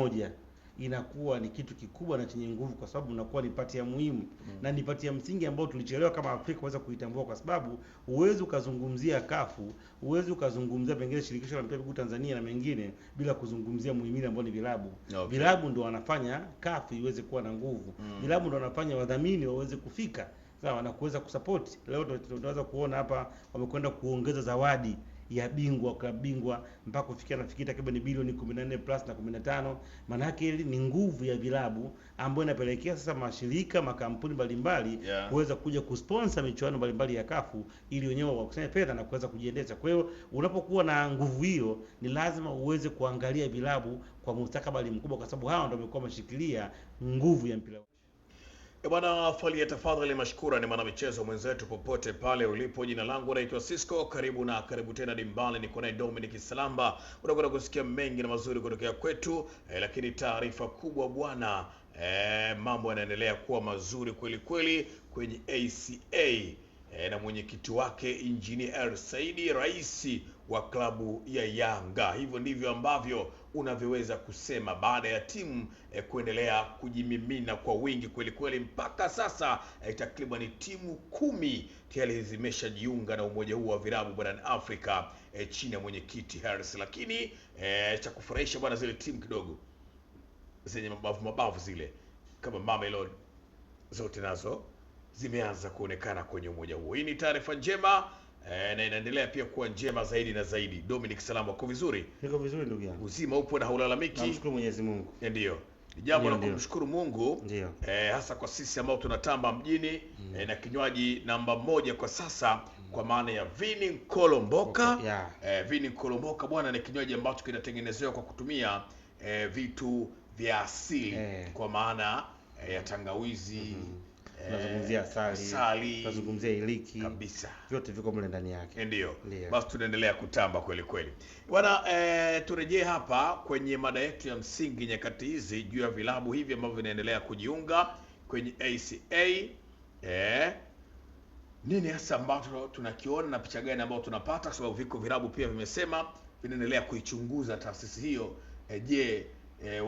umoja inakuwa ni kitu kikubwa na chenye nguvu, kwa sababu unakuwa ni pati ya muhimu na ni pati ya msingi ambayo tulichelewa kama Afrika kuweza kuitambua, kwa sababu uwezo ukazungumzia kafu, uwezo ukazungumzia pengine shirikisho la mpira wa miguu Tanzania na mengine bila kuzungumzia muhimili ambao ni vilabu. Vilabu ndio wanafanya kafu iweze kuwa na nguvu. Vilabu ndio wanafanya wadhamini waweze kufika sawa na kuweza kusupport. Leo tunaweza kuona hapa wamekwenda kuongeza zawadi ya bingwa, klabu bingwa mpaka kufikia nafikiri takriban bilioni 14 plus na 15. Maana yake ni nguvu ya vilabu ambayo inapelekea sasa mashirika, makampuni mbalimbali kuweza kuja kusponsor michuano mbalimbali ya kafu ili wenyewe wakusanye fedha na kuweza kujiendesha. Kwa hiyo unapokuwa na nguvu hiyo, ni lazima uweze kuangalia vilabu kwa mustakabali mkubwa, kwa sababu hao ndio wamekuwa mashikilia nguvu ya mpira. Bwana Fally, tafadhali mashkura ni mwana michezo mwenzetu popote pale ulipo. Jina langu naitwa Cisco, karibu tena dimbali, niko naye Dominic Salamba. Unakwenda kusikia mengi na mazuri kutokea kwetu, lakini taarifa kubwa bwana, mambo yanaendelea kuwa mazuri kweli kweli kwenye ACA, na mwenyekiti wake Engineer Saidi, rais wa klabu ya Yanga. Hivyo ndivyo ambavyo unavyoweza kusema baada ya timu kuendelea kujimimina kwa wingi kweli kweli. Mpaka sasa takriban timu 10 tayari zimeshajiunga na umoja huu wa vilabu barani Afrika chini ya mwenyekiti Harris. Lakini cha kufurahisha bwana, zile timu kidogo zenye mabavu zile kama Mamelodi zote nazo zimeanza kuonekana kwenye umoja huo. Hii ni taarifa njema na inaendelea pia kuwa njema zaidi na zaidi. Dominic Salama, uko vizuri? Niko vizuri ndugu yangu. Uzima upo na haulalamiki? Namshukuru Mwenyezi Mungu. Ndio. Jambo la kumshukuru Mungu. Ndio. Hasa kwa sisi ambao tunatamba mjini na kinywaji namba 1 kwa sasa kwa maana ya Vini Kolomboka. Vini Kolomboka bwana ni kinywaji ambacho kinatengenezewa kwa kutumia vitu vya asili kwa maana ya tangawizi, tunazungumzia asali, tunazungumzia iliki kabisa, vyote viko mle ndani yake. Ndio. Basi tunaendelea kutamba kweli kweli bwana. Turejee hapa kwenye mada yetu ya msingi nyakati hizi juu ya vilabu hivi ambavyo vinaendelea kujiunga kwenye ACA. Nini hasa ambacho tunakiona na picha gani ambayo tunapata, kwa sababu viko vilabu pia vimesema vinaendelea kuichunguza taasisi hiyo. Je,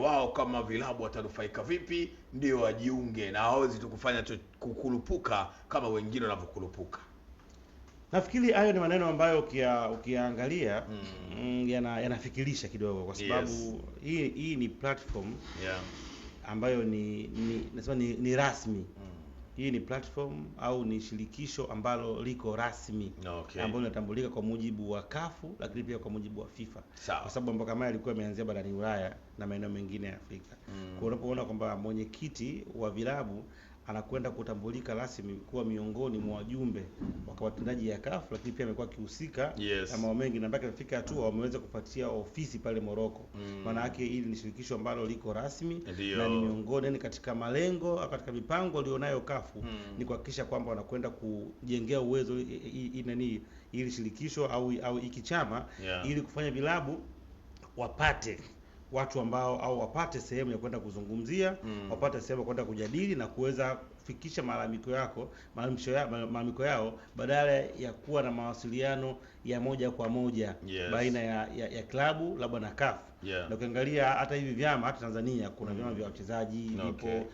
wao kama vilabu watanufaika vipi ndio wajiunge, na hawezi tu kufanya kukulupuka kama wengine wanavyokulupuka? Nafikiri hayo ni maneno ambayo ukiangalia yanafikirisha kidogo, kwa sababu hii ni platform ambayo nasema ni rasmi. Hii ni platform au ni shirikisho ambalo liko rasmi, ambalo linatambulika kwa mujibu wa kafu, lakini pia kwa mujibu wa FIFA. Kwa sababu mambo kama yalikuwa yameanzia barani Ulaya na maeneo mengine ya Afrika. Kwa unapoona kwamba mwenyekiti wa vilabu anakwenda kutambulika rasmi kuwa miongoni mwa wajumbe wa watendaji ya kafu, lakini pia amekuwa akihusika na mambo mengi, na mpaka ifika hatua wameweza kupatia ofisi pale Morocco. Maana yake hili ni shirikisho ambalo liko rasmi na ni miongoni katika malengo au katika mipango alionayo kafu ni kuhakikisha kwamba wanakwenda kujengea uwezo ili shirikisho au hiki chama ili kufanya vilabu wapate watu ambao au wapate sehemu ya kwenda kuzungumzia, wapate sehemu ya kwenda kujadili na kuweza kufikisha malalamiko yao badala ya kuwa na mawasiliano ya moja kwa moja baina ya klabu labda na CAF. Na ukiangalia hata hivi vyama, hata Tanzania kuna vyama vya wachezaji vipo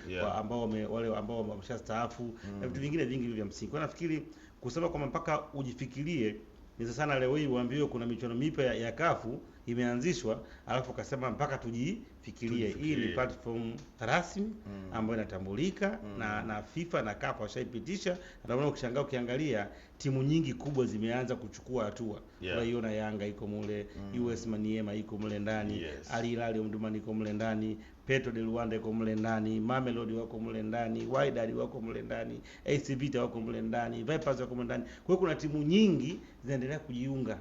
wale ambao wameshastaafu na vitu vingine vingi vya msingi. Kwa nafikiri kusema kwamba mpaka ujifikirie ni sana leo hii uambiwe kuna michuano mipya ya kafu imeanzishwa, alafu akasema mpaka tujifikirie. Hii ni platform rasmi ambayo inatambulika na FIFA na CAF washaipitisha. Ndio ukishangaa ukiangalia timu nyingi kubwa zimeanza kuchukua hatua. Unaiona Yanga iko mule, US Maniema iko mule ndani, Al Hilal Omdurman iko mule ndani, Petro de Luanda iko mule ndani, Mamelodi wako mule ndani, Wydad wako mule ndani, AC Vita wako mule ndani, Vipers wako mule ndani. Kwa hiyo kuna timu nyingi zinaendelea kujiunga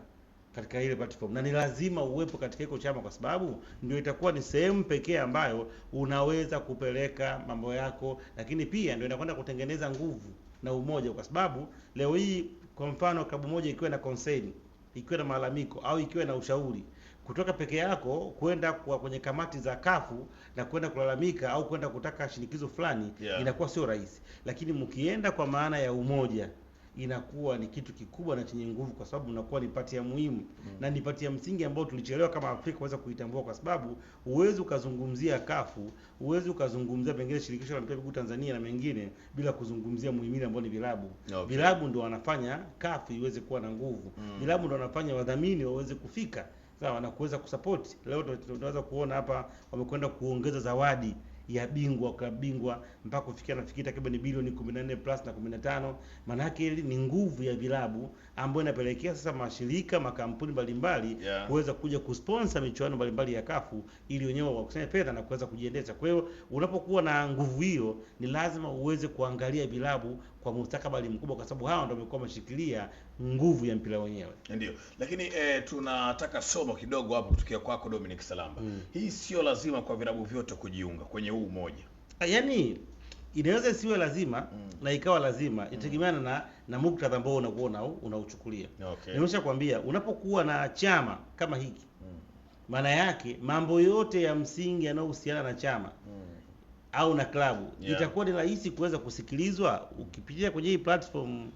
katika ile platform, na ni lazima uwepo katika hiyo chama, kwa sababu ndio itakuwa ni sehemu pekee ambayo unaweza kupeleka mambo yako, lakini pia ndio inakwenda kutengeneza nguvu na umoja. Kwa sababu leo hii kwa mfano klabu moja ikiwa na concern, ikiwa na malalamiko au ikiwa na ushauri, kutoka peke yako kwenda kwenye kamati za kafu na kwenda kulalamika au kwenda kutaka shinikizo fulani inakuwa sio rahisi. Lakini mkienda kwa maana ya umoja inakuwa ni kitu kikubwa na chenye nguvu, kwa sababu unakuwa ni pati ya muhimu na ni pati ya msingi ambayo tulichelewa kama Afrika kuweza kuitambua, kwa sababu uwezo ukazungumzia kafu, uwezo ukazungumzia pengine shirikisho la mpira miguu Tanzania na mengine bila kuzungumzia muhimili ambao ni vilabu. Vilabu ndio wanafanya kafu iweze kuwa na nguvu. Vilabu ndio wanafanya wadhamini waweze kufika sawa na kuweza kusupport. Leo tunaweza kuona hapa wamekwenda kuongeza zawadi ya bingwa klabu bingwa mpaka kufikia nafikiri takriban bilioni 14 plus na 15. Maana yake ni nguvu ya vilabu ambayo inapelekea sasa mashirika, makampuni mbalimbali kuweza kuja kusponsor michuano mbalimbali ya kafu ili wenyewe wakusanye fedha na kuweza kujiendesha. Kwa hiyo unapokuwa na nguvu hiyo, ni lazima uweze kuangalia vilabu kwa mustakabali mkubwa, kwa sababu hao ndio wamekuwa wameshikilia nguvu ya mpira wenyewe. Ndio. Lakini tunataka somo kidogo hapo kutoka kwako Dominic Salamba. Hii sio lazima kwa vilabu vyote kujiunga kwenye huu umoja. Yaani inaweza isiwe lazima na ikawa lazima, itegemeana na muktadha ambao unakuona unauchukulia. Nimeshakwambia unapokuwa na chama kama hiki, maana yake mambo yote ya msingi yanayohusiana na chama au na klabu itakuwa ni rahisi kuweza kusikilizwa ukipitia kwenye hii platform.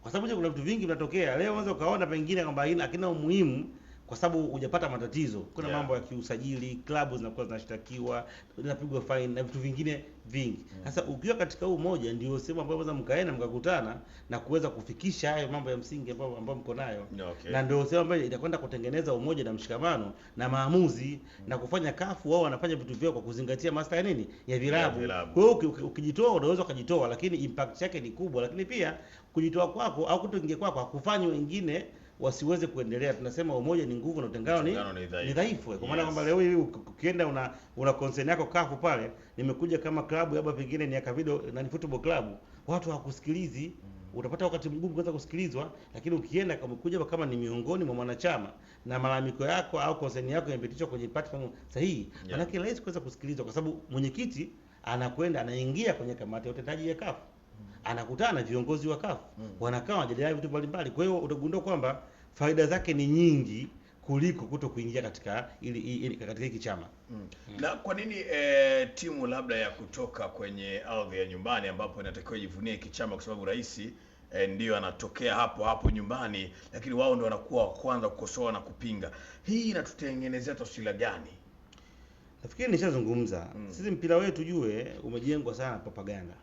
Kwa sababu kuna vitu vingi vinatokea leo, unaweza ukaona pengine kwamba hakina umuhimu kwa sababu hujapata matatizo. Kuna mambo ya kiusajili, klabu zinakuwa zinashtakiwa, zinapigwa fine na vitu vingine vingi. Sasa ukiwa katika huu moja, ndio sehemu ambayo mnaweza mkaenda mkakutana na kuweza kufikisha hayo mambo ya msingi ambayo mko nayo. Na ndio sehemu ambayo itakwenda kutengeneza umoja na mshikamano na maamuzi na kufanya kafu wao wanafanya vitu vyao kwa kuzingatia maslahi nini ya vilabu. Kwa hiyo ukijitoa unaweza kujitoa, lakini impact yake ni kubwa. Lakini pia kujitoa kwako au kutoingia kwako hakufanyi wengine wasiweze kuendelea. Tunasema umoja ni nguvu na utengano ni dhaifu. Kwa maana kwamba leo hii ukienda una concern yako kafu pale, nimekuja kama klabu labda pengine ni Akavido na ni football club, watu hawakusikilizi, utapata wakati mgumu kuanza kusikilizwa. Lakini ukienda kama kuja kama ni miongoni mwa wanachama na malalamiko yako au concern yako imepitishwa kwenye platform sahihi, maana yake rahisi kuweza kusikilizwa, kwa sababu mwenyekiti anakwenda anaingia kwenye kamati ya utendaji ya kafu, anakutana na viongozi wa kafu, wanakaa wanajadili vitu mbalimbali. Kwa hiyo utagundua kwamba faida zake ni nyingi kuliko kuto kuingia katika hiki chama. Na kwa nini timu labda ya kutoka kwenye ardhi ya nyumbani ambapo inatakiwa jivunie hiki chama, kwa sababu rais ndio anatokea hapo nyumbani, lakini wao ndio wanakuwa wa kwanza kukosoa na kupinga? Hii inatutengenezea taswira gani? Nafikiri nishazungumza. Sisi mpira wetu jue umejengwa sana propaganda.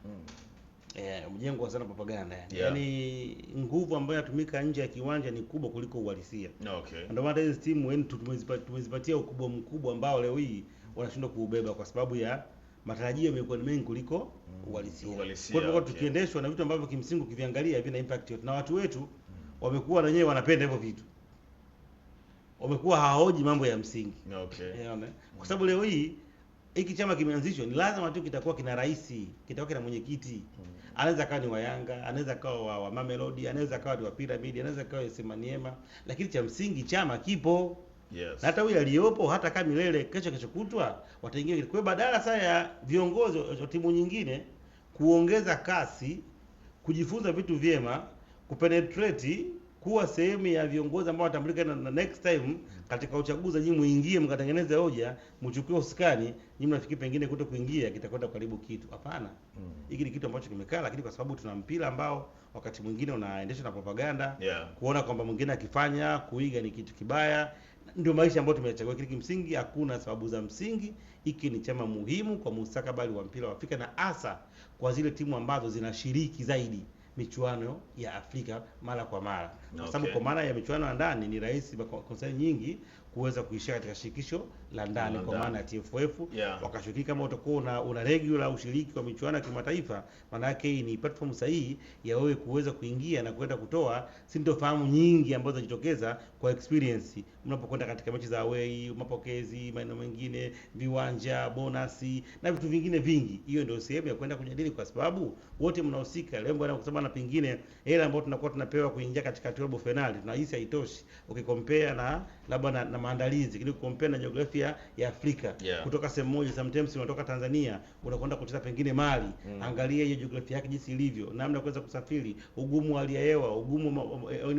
Mjengo sana propaganda. Yaani nguvu ambayo inatumika nje ya kiwanja ni kubwa kuliko uhalisia. Ndio maana hizo timu tumezipatia ukubwa mkubwa ambao leo hii wanashindwa kuubeba, kwa sababu ya matarajio yamekuwa mengi kuliko uhalisia. Kwa hiyo tukiendeshwa na vitu ambavyo kimsingi ukiviangalia havina impact yote, na watu wetu wamekuwa na wenyewe wanapenda hivyo vitu, wamekuwa hawahoji mambo ya msingi. Kwa sababu leo hii hiki chama kimeanzishwa, ni lazima tu kitakuwa kina rais, kitakuwa kina mwenyekiti. Anaweza kawa ni wa Yanga, anaweza kawa wa Mamelodi, anaweza kawa ni wa Pyramid, anaweza kawa Semaniema, lakini cha msingi chama kipo. Na hata huyu aliyopo hata kama milele kesho kutwa wataingia. Kwa hiyo badala sasa ya viongozi wa timu nyingine kuongeza kasi, kujifunza vitu vyema, kupenetrate, kuwa sehemu ya viongozi ambao watambulika na next time katika uchaguzi, nyinyi muingie mkatengeneze hoja, mchukue uskani, nyinyi mnafikiri pengine kuto kuingia kitakwenda karibu kitu. Hapana. Hiki ni kitu ambacho kimekaa, lakini kwa sababu tuna mpira ambao wakati mwingine unaendeshwa na propaganda, kuona kwamba mwingine akifanya kuiga ni kitu kibaya, ndio maisha ambayo tumechagua. Kile kimsingi hakuna sababu za msingi. Hiki ni chama muhimu kwa mustakabali wa mpira wa Afrika, na hasa kwa zile timu ambazo zinashiriki zaidi michuano ya Afrika mara kwa mara. Kwa sababu kwa maana ya michuano ya ndani ni rahisi kwa konsani nyingi kuweza kuishia katika shirikisho la ndani, kwa maana ya TFF wakashiriki. Kama utakuwa una regular ushiriki wa michuano ya kimataifa, maana yake hii ni platform sahihi ya wewe kuweza kuingia na kwenda kutoa sintofahamu nyingi ambazo zinajitokeza kwa experience mnapokwenda katika mechi za away, mapokezi, maeneo mengine, viwanja, bonasi na vitu vingine vingi. Hiyo ndio sehemu ya kwenda kujadili, kwa sababu wote mnahusika. Lengo ni kusema na pengine hela ambayo tunakuwa tunapewa kuingia katika robo finali tunahisi haitoshi ukicompare na labda na maandalizi, ili kucompare na jiografia ya Afrika. Kutoka sehemu moja, sometimes unatoka Tanzania unakwenda kucheza pengine Mali. Angalia hiyo jiografia yake jinsi ilivyo, namna kuweza kusafiri, ugumu wa hali ya hewa, ugumu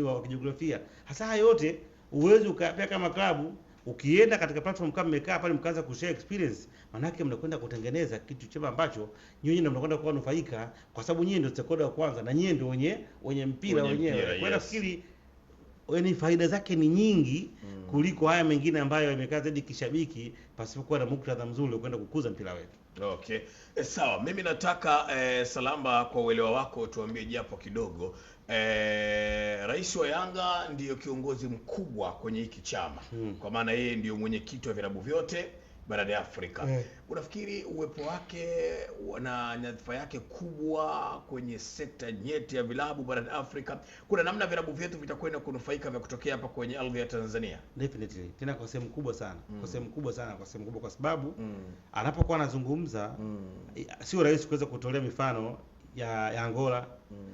wa jiografia. Hasa yote uwezo ukapea kama klabu Ukienda katika platform kama mmekaa pale mkaanza kushare experience, manake mnakwenda kutengeneza kitu chema ambacho nyinyi ndio mnakwenda kuwa nufaika, kwa sababu nyinyi ndio stakeholder wa kwanza na nyinyi ndio wenye mpira wenyewe. Kwa nafikiri ni faida zake ni nyingi kuliko haya mengine ambayo yamekaa zaidi kishabiki pasipokuwa na muktadha mzuri kwenda kukuza mpira wetu. Okay. Sawa, mimi nataka Salamba, kwa uelewa wako tuambie japo kidogo, Rais wa Yanga ndiyo kiongozi mkubwa kwenye hiki chama, kwa maana yeye ndiyo mwenyekiti wa vilabu vyote barani Afrika. Unafikiri uwepo wake na nyadhifa yake kubwa kwenye sekta nyeti ya vilabu barani Afrika, kuna namna vilabu vyetu vitakwenda kunufaika vya kutokea hapa kwenye ardhi ya Tanzania? Definitely. Tena kwa sehemu kubwa sana. Kwa sehemu kubwa sana, kwa sehemu kubwa, kwa sababu anapokuwa anazungumza sio rahisi kuweza kutolea mifano ya Angola,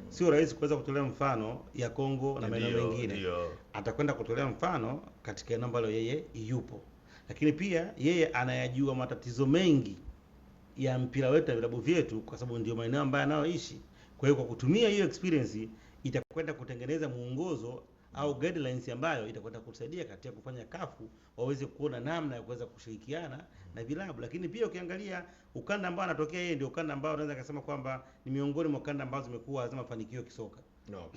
sio rahisi kuweza kutolea mfano ya Kongo na maeneo mengine. Atakwenda kutolea mfano katika eneo ambalo yeye yupo. Lakini pia yeye anayajua matatizo mengi ya mpira wetu na vilabu vyetu, kwa sababu ndio maeneo ambayo anayoishi. Kwa hiyo kwa kutumia hiyo experience itakwenda kutengeneza muongozo au guidelines ambayo itakwenda kusaidia katika kufanya kafu waweze kuona namna ya kuweza kushirikiana na vilabu. Lakini pia ukiangalia ukanda ambao anatokea yeye, ndio ukanda ambao unaweza kusema kwamba ni miongoni mwa ukanda ambazo zimekuwa hazina mafanikio kisoka.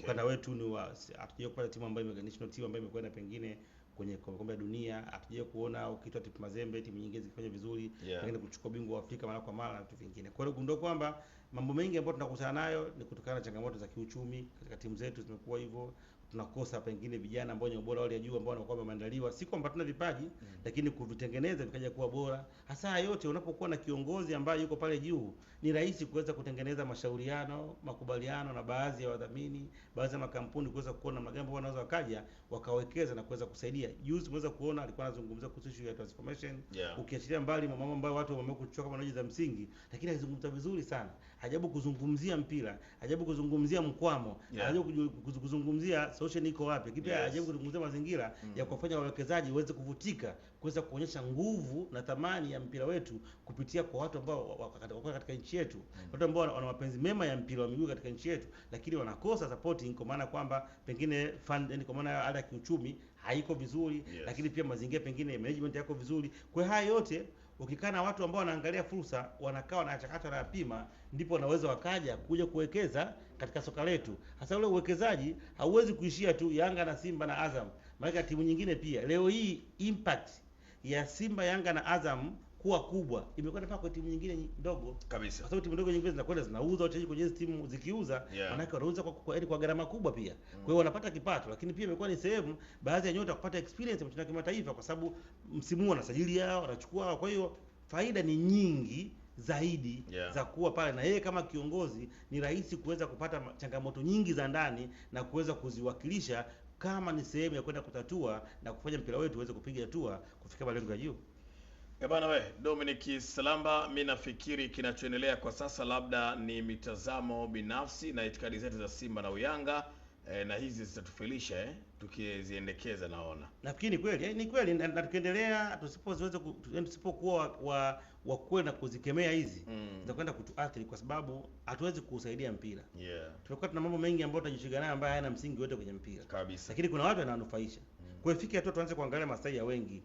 Ukanda wetu ni hatujaje kupata timu ambayo international team ambayo imekwenda pengine kwenye kombe la dunia, hatujaje kuona ukitwa TP Mazembe timu nyingine zikifanya vizuri, pengine kuchukua bingwa wa Afrika mara kwa mara na vitu vingine. Kwa hiyo ndio kwamba mambo mengi ambayo tunakutana nayo ni kutokana na changamoto za kiuchumi katika timu zetu zimekuwa hivyo. Tunakosa pengine vijana ambao ni ubora wale juu ambao wanakuwa wameandaliwa, si kwamba tuna vipaji lakini kuvitengeneza vikaja kuwa bora. Hasa yote unapokuwa na kiongozi ambaye yuko pale juu, ni rahisi kuweza kutengeneza mashauriano, makubaliano na baadhi ya wadhamini, baadhi ya makampuni kuweza kuona magambo wanaweza wakaja wakawekeza na kuweza kusaidia. Juzi umeweza kuona alikuwa anazungumzia kuhusu issue ya transformation. Ukiachilia mbali mambo ambayo watu wamekuchoka kama za msingi, lakini alizungumza vizuri sana. Hajabu kuzungumzia mpira, hajabu kuzungumzia mkwamo, hajabu kuzungumzia social iko wapi. Kipia hajabu kuzungumzia mazingira ya kufanya wawekezaji waweze kuvutika, kuweza kuonyesha nguvu na thamani ya mpira wetu kupitia kwa watu ambao wako katika nchi yetu. Watu ambao wana mapenzi mema ya mpira wa miguu katika nchi yetu, lakini wanakosa supporting, kwa maana kwamba pengine fund, kwa maana hali ya kiuchumi haiko vizuri, lakini pia mazingira pengine management yako vizuri. Kwa haya yote ukikaa na watu ambao wanaangalia fursa, wanakaa na chakato na pima, ndipo wanaweza wakaja kuja kuwekeza katika soka letu. Hasa ule uwekezaji hauwezi kuishia tu Yanga na Simba na Azam, maana timu nyingine pia. Leo hii impact ya Simba, Yanga na Azam kuwa kubwa imekwenda mpaka kwa timu nyingine ndogo kabisa, kwa sababu timu ndogo nyingine zinakwenda zinauza wachezaji kwenye hizo timu, zikiuza maana wanauza kwa gharama kubwa pia. Kwa hiyo wanapata kipato, lakini pia imekuwa ni sehemu baadhi ya nyota kupata experience ya kimataifa, kwa sababu msimu huu wanasajili yao wanachukua. Kwa hiyo faida ni nyingi zaidi za kuwa pale, na yeye kama kiongozi ni rahisi kuweza kupata changamoto nyingi za ndani na kuweza kuziwakilisha kama ni sehemu ya kwenda kutatua na kufanya mpira wetu uweze kupiga hatua kufika malengo ya juu. Bana we Dominic Salamba, mimi nafikiri kinachoendelea kwa sasa labda ni mitazamo binafsi na itikadi zetu za Simba na Uyanga, na hizi zitatufelisha tukiziendekeza. Nafikiri kweli ni kweli, na tukiendelea tusipokuwa wa kwenda kuzikemea hizi zitakwenda kutuathiri, kwa sababu hatuwezi kusaidia mpira. Tulikuwa tuna mambo mengi ambayo tunajishiga nayo ambayo hayana msingi wote kwenye mpira kabisa, lakini kuna watu wananufaisha. Kwa hiyo fikia tuanze kuangalia maslahi ya wengi,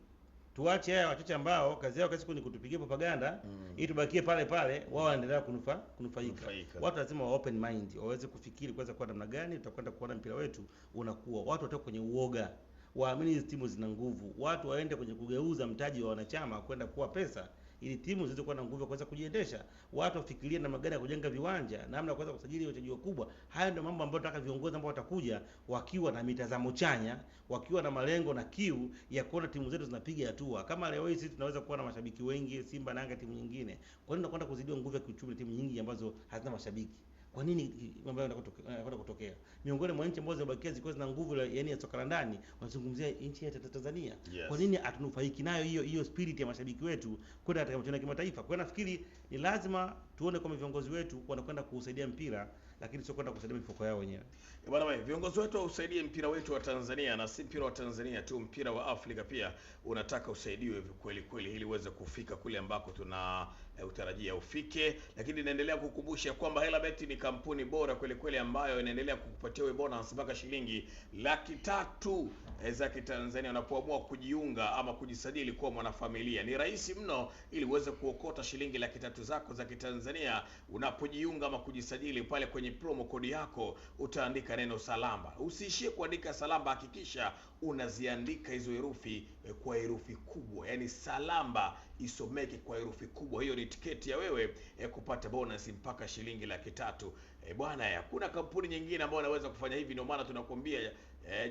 tuache haya wachache ambao kazi yao siku ni kutupigia propaganda ili tubakie pale pale, wao waendelea kunufaika. Watu lazima wa open mind, waweze kufikiri kwanza kwa namna gani tutakwenda kuona mpira wetu unakuwa. Watu watoke kwenye uoga, waamini hizo timu zina nguvu. Watu waende kwenye kugeuza mtaji wa wanachama kwenda kuwa pesa, ili timu ziweze kuwa na nguvu kuweza kujiendesha. Watu wafikirie namna gani ya kujenga viwanja, namna ya kuweza kusajili wachezaji wakubwa. Haya ndio mambo ambayo tunataka viongozi ambao watakuja wakiwa na mitazamo chanya, wakiwa na malengo na kiu ya kuona timu zetu zinapiga hatua. Kama leo hii sisi tunaweza kuwa na mashabiki wengi Simba na Yanga, timu nyingine, kwa nini tunakwenda kuzidiwa nguvu ya kiuchumi timu nyingi ambazo hazina mashabiki? Kwa nini mambo yanakwenda kutokea? Miongoni mwa nchi ambazo zimebakia ziko zina nguvu ya soka la ndani, wanazungumzia nchi ya Tanzania. Kwa nini hatunufaiki nayo hiyo spirit ya mashabiki wetu kwenda katika mchezo wa kimataifa? Kwa hiyo nafikiri ni lazima tuone kama viongozi wetu wanakwenda kusaidia mpira lakini sio kwenda kusaidia mifuko yao wenyewe. Bwana wewe, viongozi wetu usaidie mpira wetu wa Tanzania, na si mpira wa Tanzania tu, mpira wa Afrika pia unataka usaidiwe kweli kweli, ili uweze kufika kule ambako tuna utarajia ufike. Lakini naendelea kukumbusha kwamba Helabet ni kampuni bora kweli kweli ambayo inaendelea kukupatia wewe bonus mpaka shilingi 300,000 za Kitanzania unapoamua kujiunga ama kujisajili kuwa mwanafamilia. Ni rahisi mno ili uweze kuokota shilingi 300,000 zako za Kitanzania unapojiunga ama kujisajili. Pale kwenye promo code yako utaandika neno Salamba. Usiishie kuandika Salamba, hakikisha unaziandika hizo herufi kwa herufi kubwa, yani Salamba isomeke kwa herufi kubwa. Hiyo ni tiketi ya wewe kupata bonus mpaka shilingi 300,000. Bwana, hakuna kampuni nyingine ambayo inaweza kufanya hivi. Ndio maana tunakwambia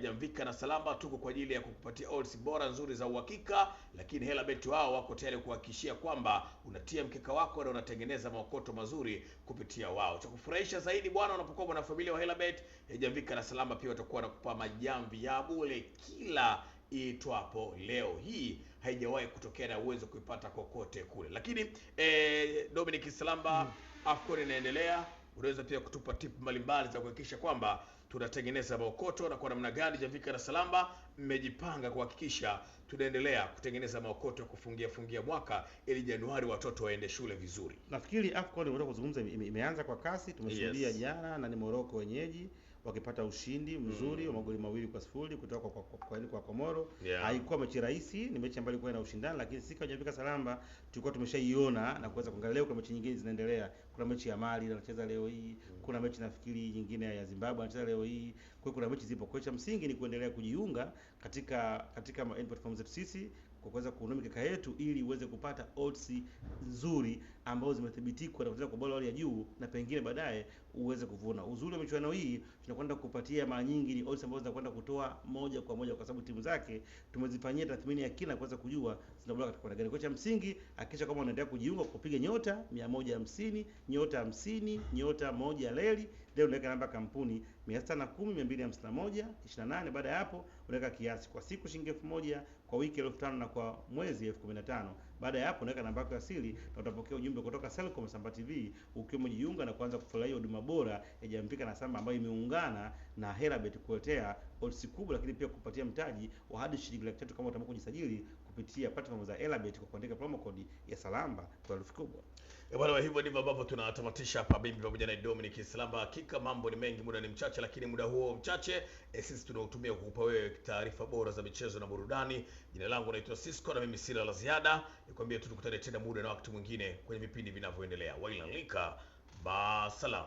Jamvika na Salamba tuko kwa ajili ya kukupatia odds bora nzuri za uhakika, lakini Helabet wao wako tayari kuhakikishia kwamba unatia mkeka wako na unatengeneza maokoto mazuri kupitia wao. Cha kufurahisha zaidi bwana, unapokuwa mwanafamilia wa Helabet, Jamvika na Salamba pia watakuwa wanakupa majamvi ya bure kila itwapo leo. Hii haijawahi kutokea na uwezo kuipata kokote kule. Lakini Dominic Salamba, AFCON inaendelea. Unaweza pia kutupa tip mbalimbali za kuhakikisha kwamba tunatengeneza maokoto, na kwa namna gani Jamvika na Salamba mmejipanga kuhakikisha tunaendelea kutengeneza maokoto ya fungia mwaka ili Januari watoto waende shule vizuri. Nafikiri AFCON unataka kuzungumza imeanza kwa kasi. Tumeshuhudia jana na ni Morocco wenyeji wakipata ushindi mzuri wa magoli 2-0 kutoka kwa Komoro. Haikuwa mechi rahisi, ni mechi ambayo ilikuwa ina ushindani, lakini sisi kama Jamvika Salamba tulikuwa tumeshaiona na kuweza kuangalia. Leo kuna mechi nyingine zinaendelea. Kuna mechi ya Mali inacheza leo hii, kuna mechi nafikiri nyingine ya Zimbabwe inacheza leo hii. Kwa kuna mechi zipo. Kwa hiyo msingi ni kuendelea kujiunga katika platform zetu sisi kwa kuweza kununua mikeka yetu ili uweze kupata odds nzuri ambazo zimethibitika na kutoka kwa bora ya juu, na pengine baadaye uweze kuvuna. Uzuri wa michuano hii tunakwenda kupatia mara nyingi ni odds ambazo zinakwenda kutoa moja kwa moja, kwa sababu timu zake tumezifanyia tathmini ya kina kuweza kujua zinabora katika gani. Kwa msingi hakikisha kama unaendelea kujiunga kupiga nyota 150 nyota 50 nyota 1 leli. Leo unaweka namba kampuni 610 251 28. Baada ya hapo unaweka kiasi kwa siku shilingi 1000, kwa wiki 1500 na kwa mwezi 15,000. Baada ya hapo unaweka namba yako ya siri na utapokea ujumbe kutoka Selcom Samba TV ukiwa umejiunga na kuanza kufurahia huduma bora ya Jamvika na Salamba ambayo imeungana na Helabet kuletea odds kubwa, lakini pia kupatia mtaji wa hadi shilingi 300,000 kama utaamua kujisajili kupitia platform za Helabet kwa kuandika promo code ya Salamba kwa herufi kubwa. Bwana, hivyo ndivyo ambavyo tunatamatisha hapa bibi pamoja na Dominic Salamba. Hakika mambo ni mengi, muda ni mchache, lakini muda huo mchache sisi tunautumia kukupa wewe taarifa bora za michezo na burudani. Jina langu naitwa Cisco na mimi sina la ziada. Nikwambie tu tukutane tena muda na wakati mwingine kwenye vipindi vinavyoendelea. Wailalika, ba salam.